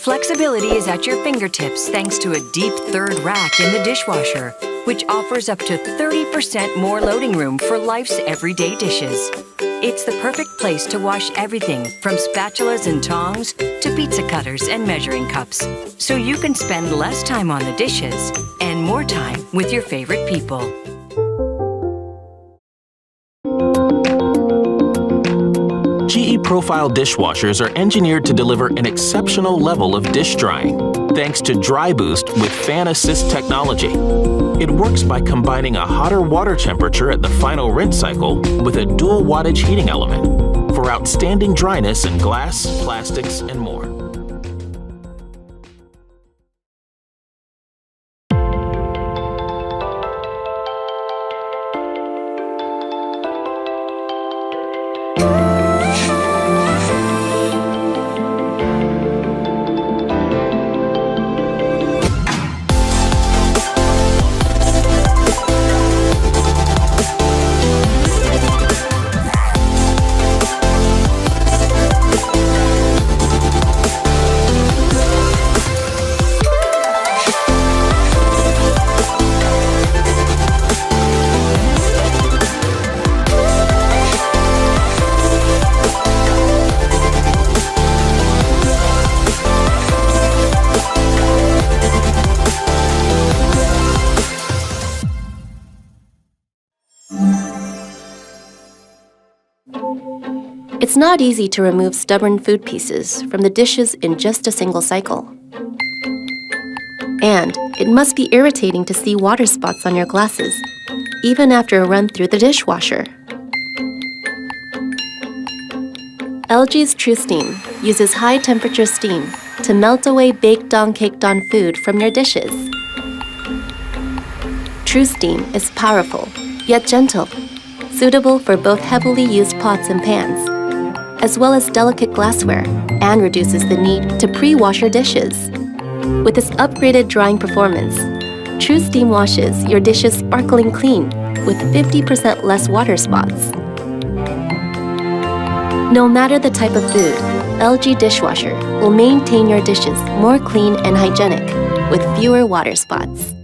Flexibility is at your fingertips thanks to a deep third rack in the dishwasher, which offers up to 30% more loading room for life's everyday dishes. It's the perfect place to wash everything from spatulas and tongs to pizza cutters and measuring cups, so you can spend less time on the dishes and more time with your favorite people. GE Profile dishwashers are engineered to deliver an exceptional level of dish drying, thanks to Dry Boost with Fan Assist technology. It works by combining a hotter water temperature at the final rinse cycle with a dual wattage heating element for outstanding dryness in glass, plastics, and more. It's not easy to remove stubborn food pieces from the dishes in just a single cycle. And it must be irritating to see water spots on your glasses, even after a run through the dishwasher. LG's TruSteam uses high-temperature steam to melt away baked-on, caked-on food from your dishes. TruSteam is powerful, yet gentle, suitable for both heavily used pots and pans, as well as delicate glassware, and reduces the need to pre-wash your dishes. With this upgraded drying performance, TruSteam washes your dishes sparkling clean with 50% less water spots. No matter the type of food, LG Dishwasher will maintain your dishes more clean and hygienic with fewer water spots.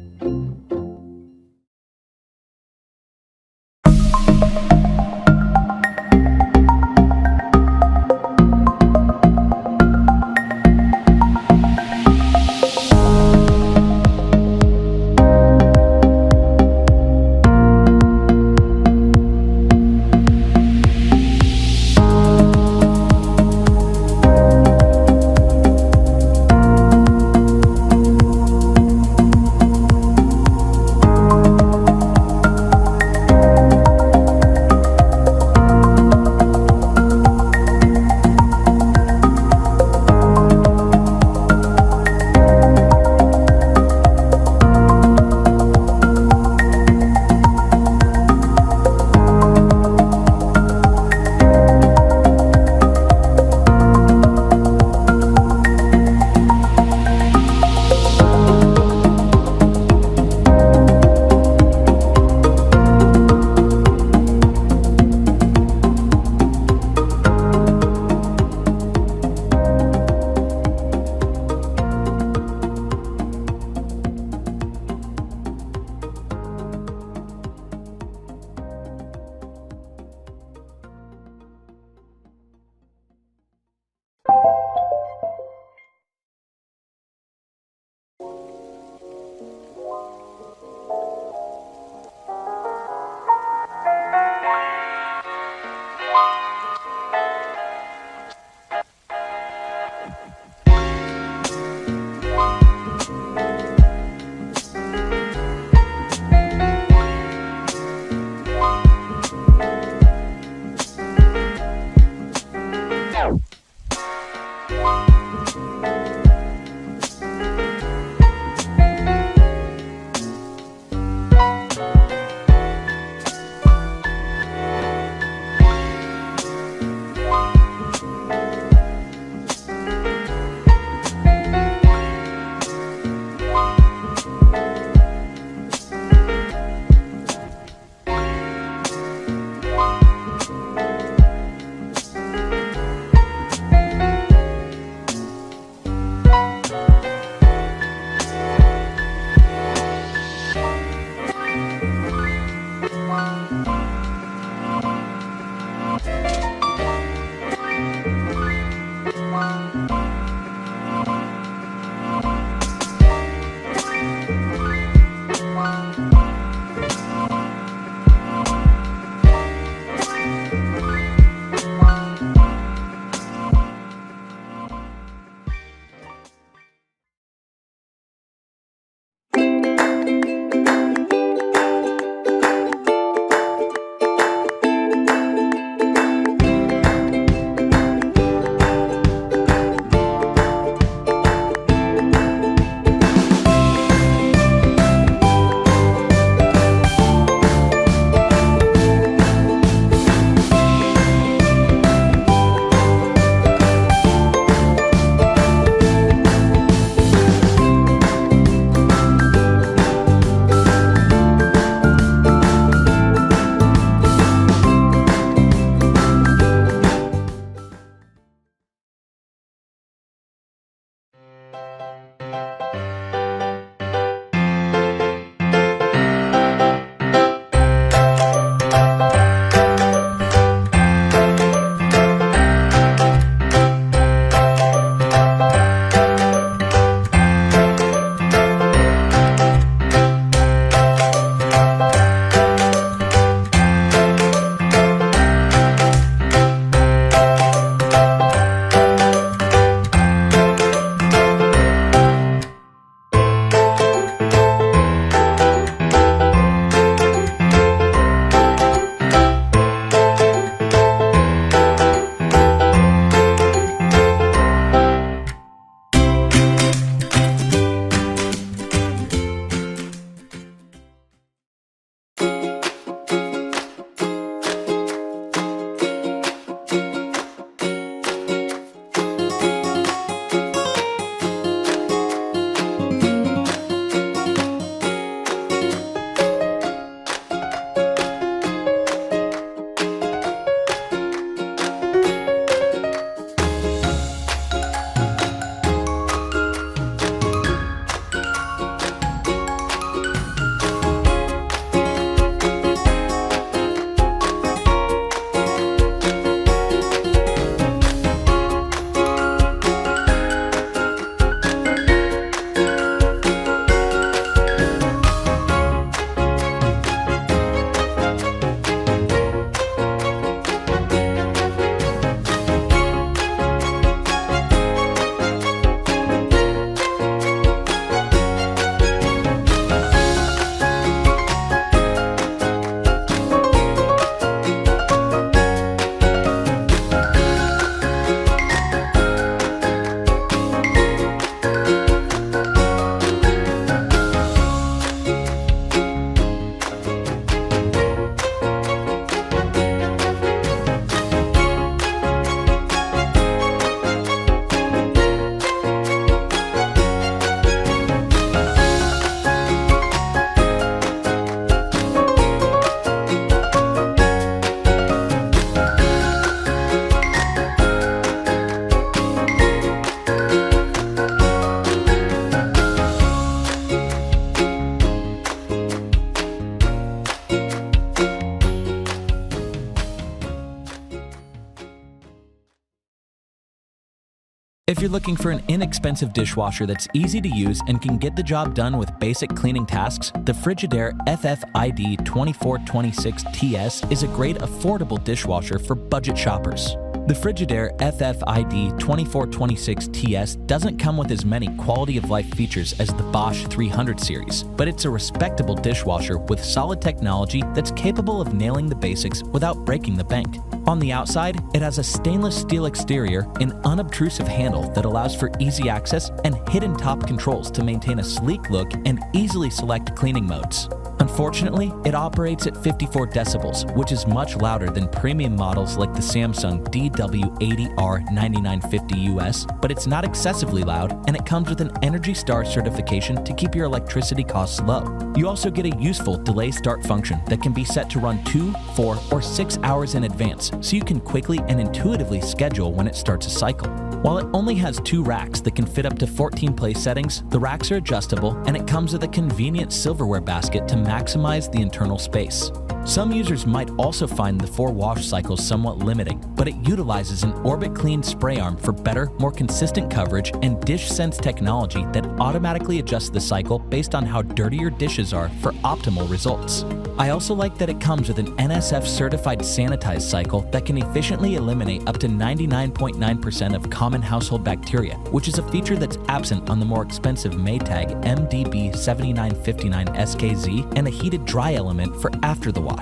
If you're looking for an inexpensive dishwasher that's easy to use and can get the job done with basic cleaning tasks, the Frigidaire FFID 2426TS is a great affordable dishwasher for budget shoppers. The Frigidaire FFID 2426TS doesn't come with as many quality-of-life features as the Bosch 300 series, but it's a respectable dishwasher with solid technology that's capable of nailing the basics without breaking the bank. On the outside, it has a stainless steel exterior and unobtrusive handle that allows for easy access and hidden top controls to maintain a sleek look and easily select cleaning modes. Unfortunately, it operates at 54 decibels, which is much louder than premium models like the Samsung DW80R9950US, but it's not excessively loud, and it comes with an Energy Star certification to keep your electricity costs low. You also get a useful delay start function that can be set to run 2, 4, or 6 hours in advance, so you can quickly and intuitively schedule when it starts a cycle. While it only has 2 racks that can fit up to 14 place settings, the racks are adjustable, and it comes with a convenient silverware basket to maximize the internal space. Some users might also find the 4 wash cycles somewhat limiting, but it utilizes an Orbit Clean spray arm for better, more consistent coverage and Dish Sense technology that automatically adjusts the cycle based on how dirty your dishes are for optimal results. I also like that it comes with an NSF certified sanitized cycle that can efficiently eliminate up to 99.9% of common household bacteria, which is a feature that's absent on the more expensive Maytag MDB7959 SKZ and a heated dry element for after the wash.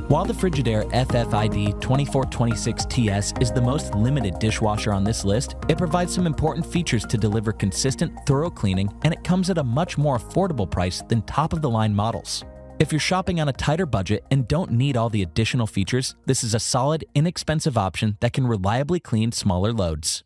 While the Frigidaire FFID 2426TS is the most limited dishwasher on this list, it provides some important features to deliver consistent, thorough cleaning, and it comes at a much more affordable price than top-of-the-line models. If you're shopping on a tighter budget and don't need all the additional features, this is a solid, inexpensive option that can reliably clean smaller loads.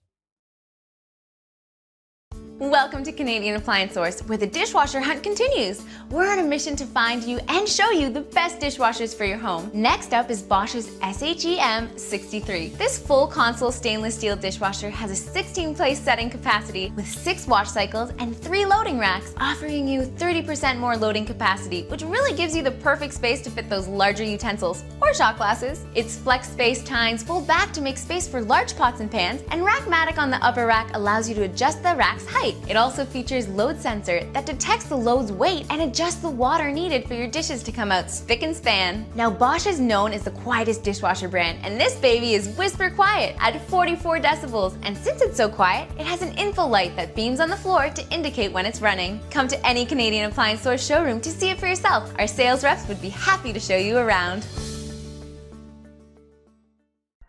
Welcome to Canadian Appliance Source, where the dishwasher hunt continues. We're on a mission to find you and show you the best dishwashers for your home. Next up is Bosch's SHEM63. This full console stainless steel dishwasher has a 16-place setting capacity with 6 wash cycles and 3 loading racks, offering you 30% more loading capacity, which really gives you the perfect space to fit those larger utensils or shot glasses. Its flex space tines fold back to make space for large pots and pans, and Rackmatic on the upper rack allows you to adjust the rack's height. It also features load sensor that detects the load's weight and adjusts the water needed for your dishes to come out spick and span. Now, Bosch is known as the quietest dishwasher brand, and this baby is whisper quiet at 44 decibels. And since it's so quiet, it has an info light that beams on the floor to indicate when it's running. Come to any Canadian Appliance Store showroom to see it for yourself. Our sales reps would be happy to show you around.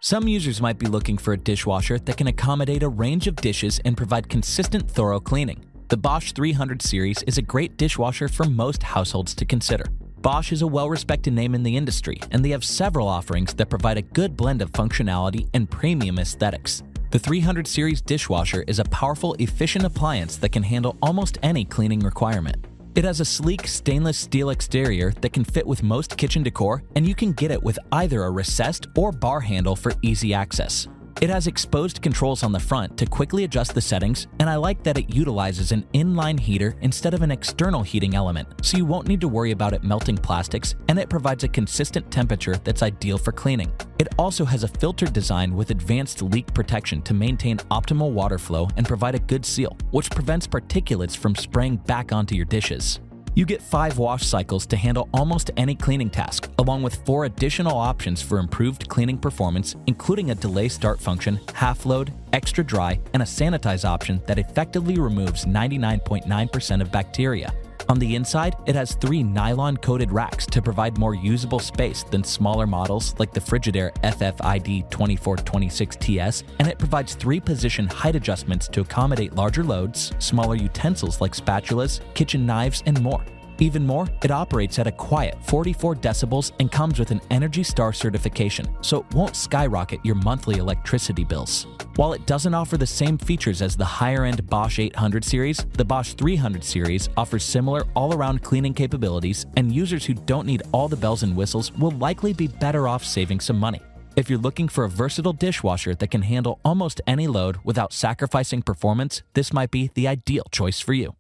Some users might be looking for a dishwasher that can accommodate a range of dishes and provide consistent, thorough cleaning. The Bosch 300 series is a great dishwasher for most households to consider. Bosch is a well-respected name in the industry, and they have several offerings that provide a good blend of functionality and premium aesthetics. The 300 series dishwasher is a powerful, efficient appliance that can handle almost any cleaning requirement. It has a sleek stainless steel exterior that can fit with most kitchen decor, and you can get it with either a recessed or bar handle for easy access. It has exposed controls on the front to quickly adjust the settings, and I like that it utilizes an inline heater instead of an external heating element, so you won't need to worry about it melting plastics, and it provides a consistent temperature that's ideal for cleaning. It also has a filtered design with advanced leak protection to maintain optimal water flow and provide a good seal, which prevents particulates from spraying back onto your dishes. You get 5 wash cycles to handle almost any cleaning task, along with 4 additional options for improved cleaning performance, including a delay start function, half load, extra dry, and a sanitize option that effectively removes 99.9% of bacteria. On the inside, it has 3 nylon-coated racks to provide more usable space than smaller models like the Frigidaire FFID 2426TS, and it provides 3-position height adjustments to accommodate larger loads, smaller utensils like spatulas, kitchen knives, and more. Even more, it operates at a quiet 44 decibels and comes with an Energy Star certification, so it won't skyrocket your monthly electricity bills. While it doesn't offer the same features as the higher-end Bosch 800 series, the Bosch 300 series offers similar all-around cleaning capabilities, and users who don't need all the bells and whistles will likely be better off saving some money. If you're looking for a versatile dishwasher that can handle almost any load without sacrificing performance, this might be the ideal choice for you.